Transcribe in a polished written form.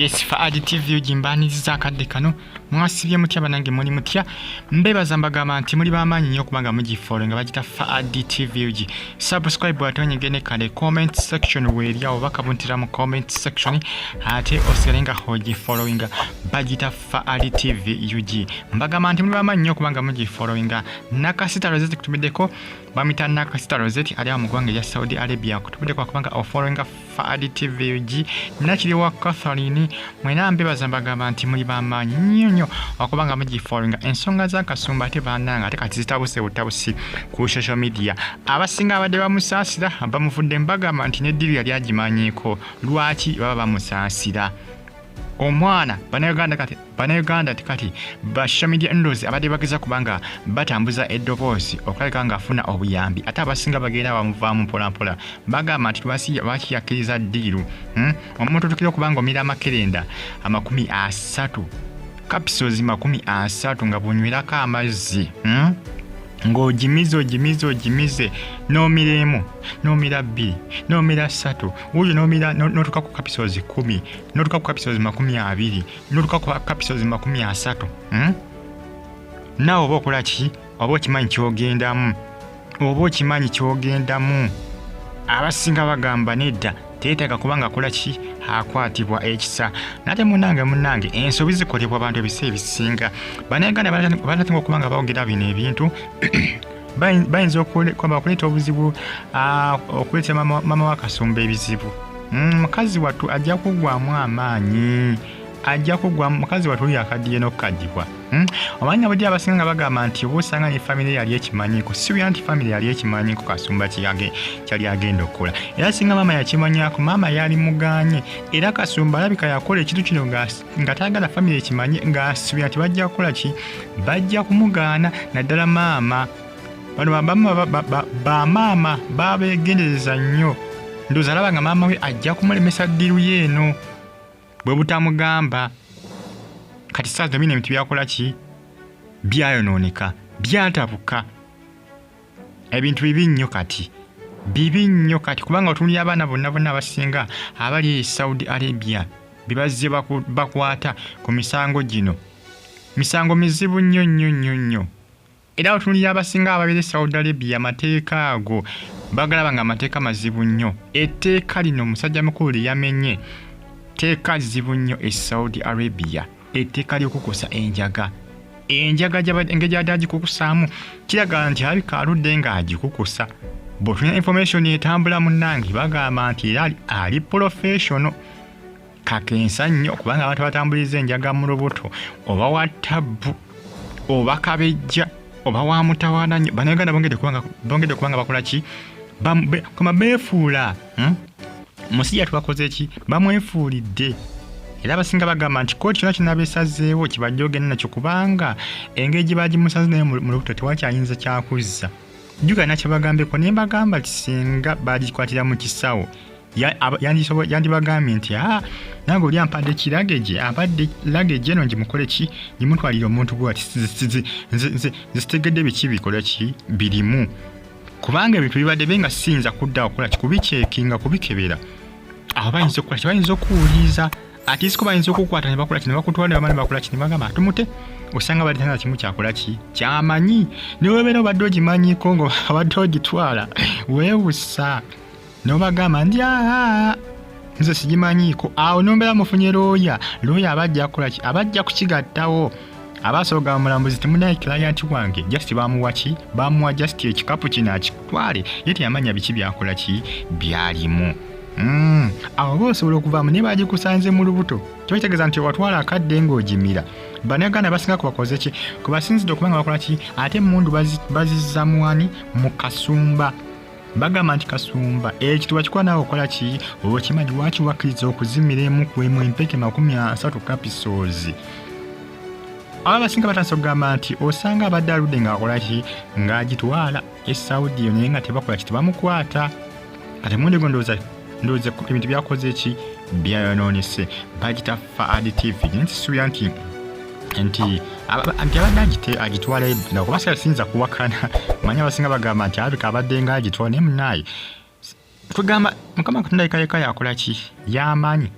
Yes, Faadi TV ujimbaniriza akadde kano mwasibye mutya banange muli mutya mbebaza mbagamba nti muli bamaanyi nnyo kubanga mugifollow nga bagita Faadi TV uji subscribe atonyegene kale comment section weeri awo bakabuntira mu comment section ate oserenga hoji following bagita Faadi TV uji mbagamba nti muli bamaanyi nnyo kubanga mugifollowing nakasita rozeti kutumiddeko bamita nakasita rozeti ali mu ggwanga lya Saudi Arabia kutumiddeko kubanga ofollowing Faadi TV uji nakiri wa Catherine mwena mbebaza mbagamba nti muli bamaanyi nnyo okubanga mugifollowing ensonga za Kasumba ate bananga ate kati zitabuse butabusi ku social media abasinga abadde bamusaasira Bamuvuddenu mbagamba nti ne diri yali agimanyiiko lwaki baba bamusaasira omwana Bannayuganda kati ba social media ndozi abadde bageza kubanga batambuza eddoboozi okulabika nga afuna obuyambi ate abasinga bagenda bamuvaamu mpolampola bagamba nti bakiyakkiriza ddiiru omuntu tukira okubanga omira amakerenda 30 capsules 30 nga bw'onywerako amazzi ng'ogimize n'omiremu n'omira 2 n'omira 3 wuyo n'otuka ku capsules 10 n'otuka ku capsules 20 n'otuka ku capsules 30 nawe oba okola ki oba okimanyi kyogendamu abasinga bagamba nedda teetaaga kubanga akola ki akwatibwa ekisa nate munange ensobi zikolebwa abantu ebiseera ebisinga Bannayuganda banatinga okubanga bawogera bino ebintu bayinza okuleeta obuzibu okuleeta mama wa Kasumba ebizibu mukazi wattu ajja kuggwamu amaanyi mukazi wattu oyo akaddiye n'okukadibwa omanyi abadde abasinga nga bagamba nti oba osanga ne famire yali ekimanyiiko si bya nti famire yali ekimanyiiko Kasumba kyali agenda okukola era singa maama yakimanyako maama yali muganye era Kasumba alabika yakola ekintu kino nga tayagala famire ekimanye ng'asubira nti bajja kukola ki bajja kumugaana naddala maama bano bamaama babeegendereza nnyo ndowooza alaba nga maama we ajja kumulemesa ddiru yeeno bwe butamugamba kati saazi bino ebintu byakola ki byayonooneka byatabuka ebintu bibi nnyo kati kubanga otunuulira abaana bonna abasinga abali e Saudi Arabia bibazze bakwata ku misango gino misango mizibu nnyo era otunuulira abasinga ababeera Saudi Arabia amateeka ago bagalaba nga amateeka mazibu nnyo etteeka lino omusajja mukulu lyamenye teeka zibu nnyo e Saudi Arabia etteeka ly'okukosa enjaga engeri agikukusaamu kiraga nti alabika aludde ng'agikukusa bw'otulina information etambula munnange bagamba nti era ali professional kakensa nnyo kubanga abantu batambuliza enjaga mu lubuto oba wa tabbu oba kabejja oba wa mutawaana nnyo Bannayuganda bongedde kubanga bakola ki beefuula musijja twakoze ki bamwefuulidde era abasinga bagamba nti kooti kyonna beesazeewo kibajja ogenda nakyo kubanga engeri gye bagimusaze naye mu lubuto tewakyayinza kyakuzza jjuga nakyo bagambeko naye mbagamba nti singa bagikwatira mu kisawo yandibagambye nti nange oli ampadde kiragege ampadde lagege eno ngimukole ki ngimutwalire omuntu gwe ati zitegedde biki bikola ki birimu kubanga ebintu bibadde benga siyinza kudda okukola ki kubikyekinga kubikebera aho bayinza okukola ki bayinza okuwuliza ate siko bayinza okukwata ne bakola ki ne bakutwala abaana bakola ki ne bagamba tumute osanga badde tana kimu kyakola ki kyamanyi ne webeera obadde ogimanyiiko ng'obadde ogitwala weewussa n'obagamba ndi nze sigimanyiiko awo nombeera mufunye looya abajja kukola ki abajja kukigattawo abasooga omulambuzi temunaye client wange just bamuwa ki bamuwa just ekikapu kino akitwale ye teyamanya biki byakola ki byalimu awo boosobola okuvaamu naye bagikusanze mu lubuto kitegeeza nti watwala akadde ng'ogimira Bannayuganda basinga kubakoze ki kubasinzidde okubanga bakola ki ate emmundu bazizza muwani mu Kasumba bagamba nti Kasumba ekituba kikola nawe okola ki oba okimanyi lwaki wakkiriza okuzimira emu ku emu empeke 30 capsules abasinga batandise okugamba nti osanga abadde aludde ng'akola ki ng'agitwala e Saudi naye nga tebakola ki tebamukwata ate mundego ndowooza ebintu byakoze ki byayonoonese bagita Faadi TV nti suubira nti abadde agitwala edda kuba sinza kuwakana manyi abasinga bagamba nti alabika abadde ng'agitwala naye munaaye tugamba Mukama Katonda yekka yakola ki yamanyi